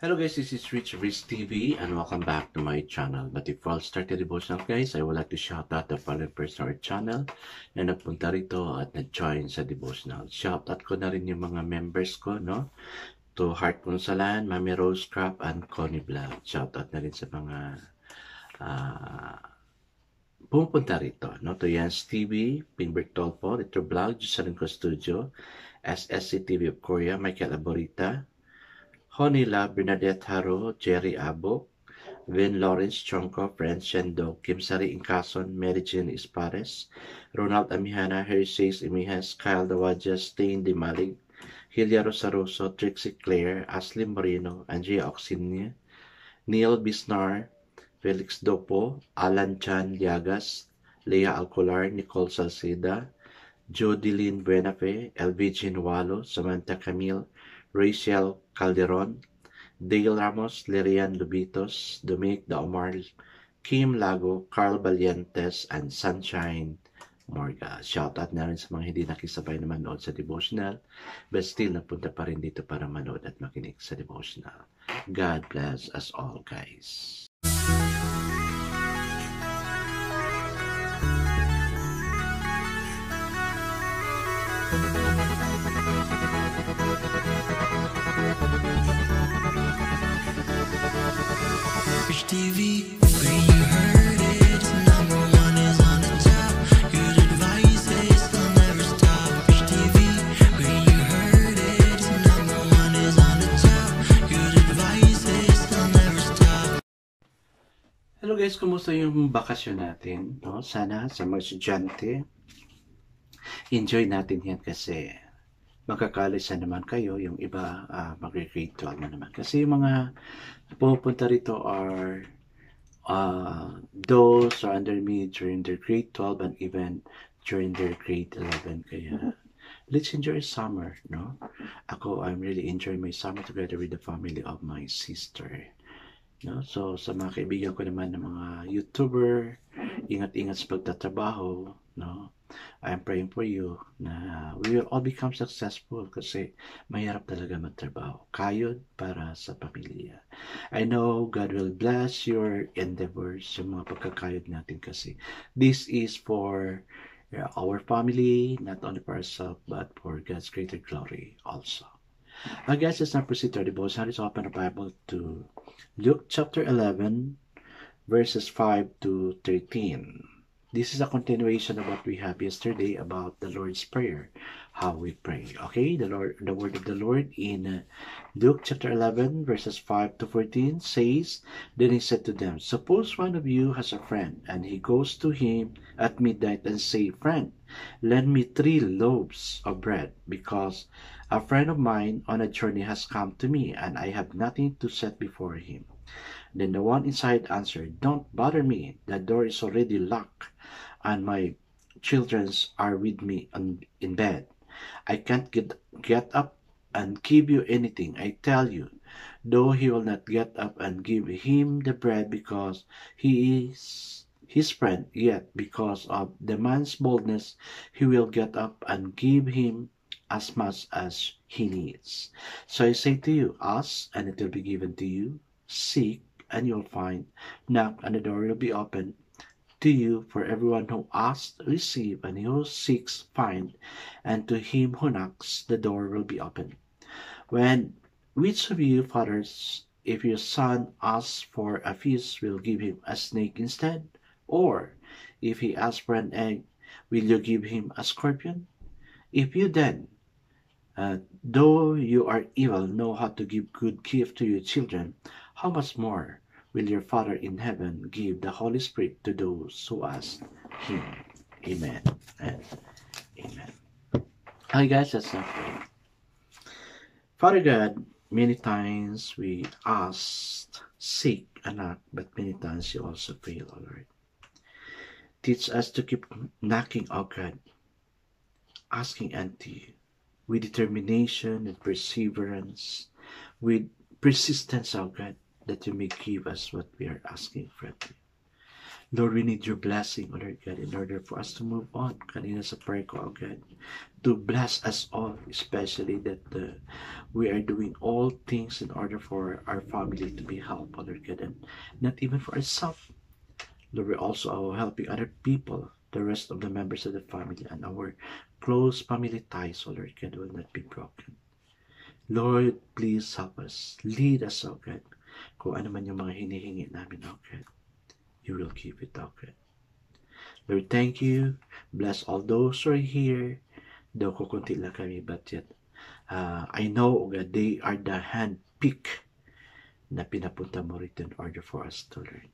Hello guys, this is Rich TV and welcome back to my channel. But before I start the devotional guys, I would like to shout out the following person or channel na nagpunta rito at nag-join sa devotional. Shout out ko na rin yung mga members ko, no? To Heart Punsalan, Mami Rose Crap, and Connie Vlog. Shout out na rin sa mga pumupunta rito, no? To Jans TV, Pinbert Tolpo, Retro Vlog, Jusalinko Studio, SSC TV of Korea, Michael Aborita, Honila, Bernadette Haro, Jerry Abo, Vin Lawrence Chonko, French Shendo, Kim Sari Incason, Mary Jane Ispares, Ronald Amihana, Harry Says Imihas, Kyle Dawaja, Stain Dimalig, Hilya Rosaroso, Trixie Claire, Ashley Moreno, Andrea Oxinia, Neil Bisnar, Felix Dopo, Alan Chan Liagas, Leah Alcolar, Nicole Salceda, Jodeline Buenafe, LVG Nualo, Samantha Camille, Rachel Calderon, Dale Ramos, Lerian Lubitos, Dominic Daomar, Kim Lago, Carl Valientes, and Sunshine Morga. Shoutout na rin sa mga hindi nakisabay na manood sa devotional, but still napunta pa rin dito para manood at makinig sa devotional. God bless us all, guys. Rich TV, where you heard it, number one is on the top. Good advice is they'll never stop. Rich TV, where you heard it, number one is on the top. Good advice is they'll never stop. Hello guys, kumusta yung bakasyon natin? No? Sana sa mga estudyante, enjoy natin yan kasi magkakalisa naman kayo, yung iba mag-grade 12 na naman. Kasi yung mga pupunta rito are those are under me during their grade 12 and even during their grade 11. Kaya let's enjoy summer, no? I'm really enjoying my summer together with the family of my sister. No? So sa mga kaibigan ko naman ng mga YouTuber, ingat-ingat sa pagtatrabaho, no? I'm praying for you na we will all become successful kasi mahirap talaga magtrabaho. Kayod para sa pamilya. I know God will bless your endeavors, yung mga pagkakayod natin kasi this is for our family, not only for ourselves, but for God's greater glory also. Guys, let's now proceed to our devotion. Let's open the Bible to Luke chapter 11, verses 5 to 13. This is a continuation of what we have yesterday about the Lord's Prayer, how we pray. Okay, the word of the Lord in Luke chapter 11, verses 5 to 14 says, Then he said to them, Suppose one of you has a friend, and he goes to him at midnight and say, Friend, lend me 3 loaves of bread, because a friend of mine on a journey has come to me, and I have nothing to set before him. Then the one inside answered, Don't bother me, the door is already locked, and my children are with me in bed. I can't get up and give you anything, I tell you. Though he will not get up and give him the bread because he is his friend, yet because of the man's boldness, he will get up and give him as much as he needs. So I say to you, ask, and it will be given to you. Seek, and you'll find. Knock, and the door will be opened to you. For everyone who asks, receive, and he who seeks, find, and to him who knocks, the door will be opened. Which of you fathers, if your son asks for a fish, will give him a snake instead? Or if he asks for an egg, will you give him a scorpion? If you then, though you are evil, know how to give good gift to your children, how much more will your Father in heaven give the Holy Spirit to those who ask him? Amen and amen. Hi guys, let's now pray. Father God, many times we ask, seek, and knock, but many times you also fail, O Lord. Teach us to keep knocking, O God, asking unto you, with determination and perseverance, with persistence, O God, that you may give us what we are asking from you. Lord, we need your blessing, O Lord God, in order for us to move on. Kanina sa prayer ko, O God, to bless us all, especially that we are doing all things in order for our family to be helped, O Lord God, and not even for ourselves. Lord, we're also helping other people, the rest of the members of the family, and our close family ties, O Lord God, will not be broken. Lord, please help us. Lead us, O God. Kung ano man yung mga hinihingi namin, O God, you will give it, O God. Lord, thank you. Bless all those who are here. Though kukunti lang kami, but yet, I know, O God, they are the hand-picked na pinapunta mo rito in order for us to learn.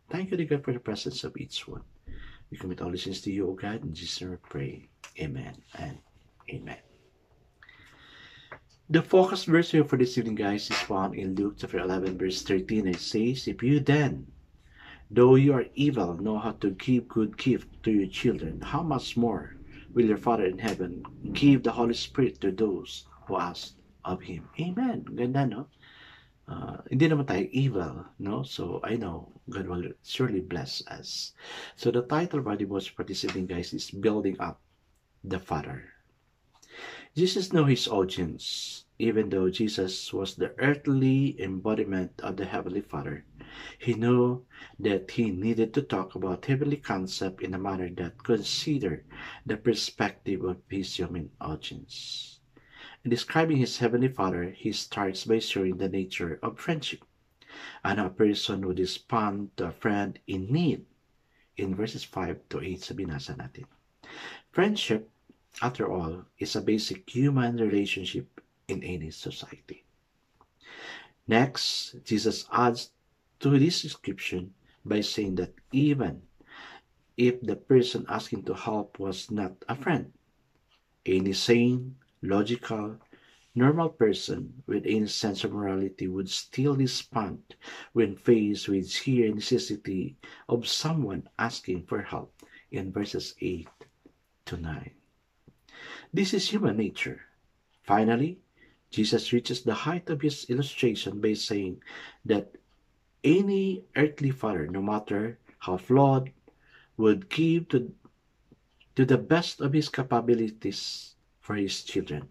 Thank you, God, for the presence of each one. We commit all these things to you, O God. In Jesus' name we pray. Amen and amen. The focus verse here for this evening, guys, is found in Luke chapter 11, verse 13. It says, if you then, though you are evil, know how to give good gift to your children, how much more will your Father in heaven give the Holy Spirit to those who ask of Him? Amen. Ganda, no? Hindi naman tayo evil, no? So, I know God will surely bless us. So, the title of our devotion for this evening, guys, is Building Up the Father. Jesus knew his audience. Even though Jesus was the earthly embodiment of the Heavenly Father, he knew that he needed to talk about heavenly concept in a manner that considered the perspective of his human audience. In describing his Heavenly Father, he starts by showing the nature of friendship and how a person would respond to a friend in need. In verses 5 to 8 sa binasa natin. Friendship, after all, is a basic human relationship in any society. Next, Jesus adds to this description by saying that even if the person asking to help was not a friend, any sane, logical, normal person with any sense of morality would still respond when faced with sheer necessity of someone asking for help in verses 8 to 9. This is human nature. Finally, Jesus reaches the height of his illustration by saying that any earthly father, no matter how flawed, would give to the best of his capabilities for his children.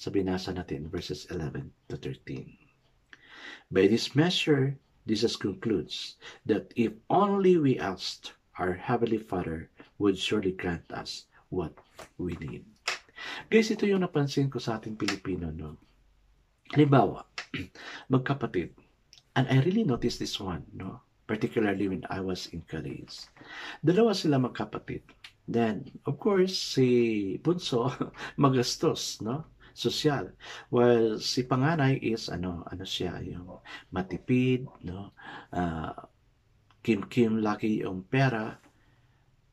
Sa binasa natin, verses 11 to 13. By this measure, Jesus concludes that if only we asked, our Heavenly Father would surely grant us what we need. Guys, ito yung napansin ko sa ating Pilipino, no? Halimbawa, magkapatid. And I really noticed this one, no? Particularly when I was in college. Dalawa sila magkapatid. Then, of course, si Bunso, magastos, no? Sosyal. While si panganay is, ano siya, yung matipid, no? Kim laki yung pera.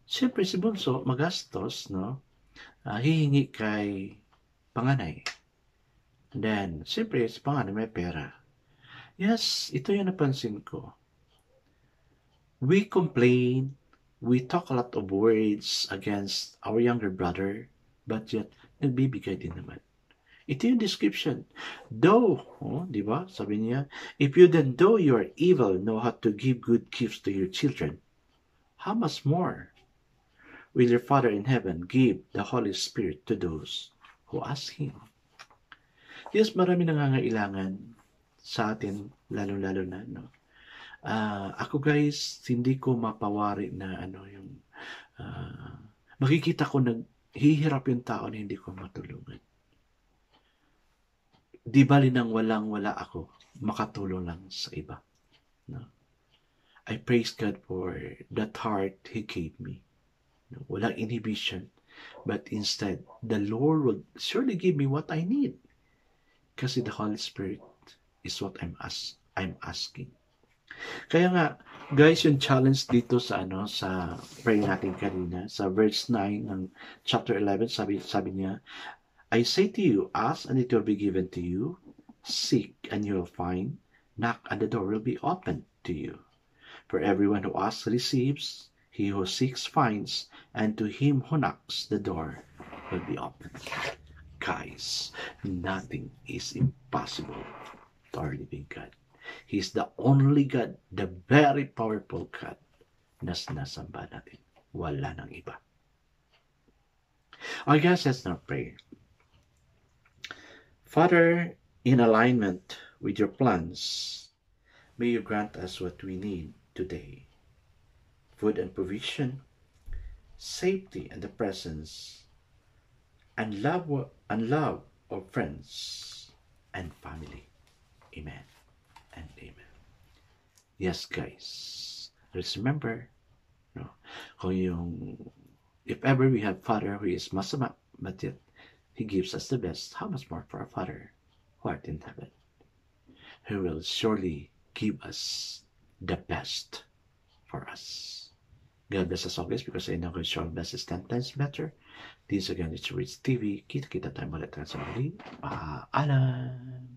Siyempre, si Bunso, magastos, no? Hihingi kay panganay. And then, siyempre, si panganay may pera. Yes, ito yung napansin ko. We complain, we talk a lot of words against our younger brother, but yet, nagbibigay din naman. Ito yung description. Though, di ba? Sabi niya, if you then, though you are evil, know how to give good gifts to your children, how much more will your Father in heaven give the Holy Spirit to those who ask Him? Yes, marami nangangailangan sa atin, lalo-lalo na, no? Ako guys, hindi ko mapawari na makikita ko naghihirap yung tao na hindi ko matulungan. Di bali nang walang-wala ako, makatulong lang sa iba. No? I praise God for that heart He gave me. No? Walang inhibition, but instead, the Lord will surely give me what I need. Kasi the Holy Spirit is what I'm asking. Kaya nga, guys, yung challenge dito sa sa prayer natin kanina, sa verse 9 ng chapter 11, sabi niya, I say to you, ask and it will be given to you, seek and you will find, knock and the door will be opened to you. For everyone who asks receives, he who seeks finds, and to him who knocks the door will be opened. Guys, nothing is impossible to our living God. He is the only God, the very powerful God na sinasamba natin. Wala nang iba. I guess let's not pray. Father, in alignment with your plans, may you grant us what we need today. Food and provision, safety and the presence, and love of friends and family. Amen and amen. Yes, guys. Let's remember, if ever we have Father who is masama, but yet He gives us the best, how much more for our Father who art in heaven, who will surely give us the best for us. God bless us always, because I know God shall bless us 10 times better. This again is Rich TV. Kita-kita tayo ulit sa muli. Paalam!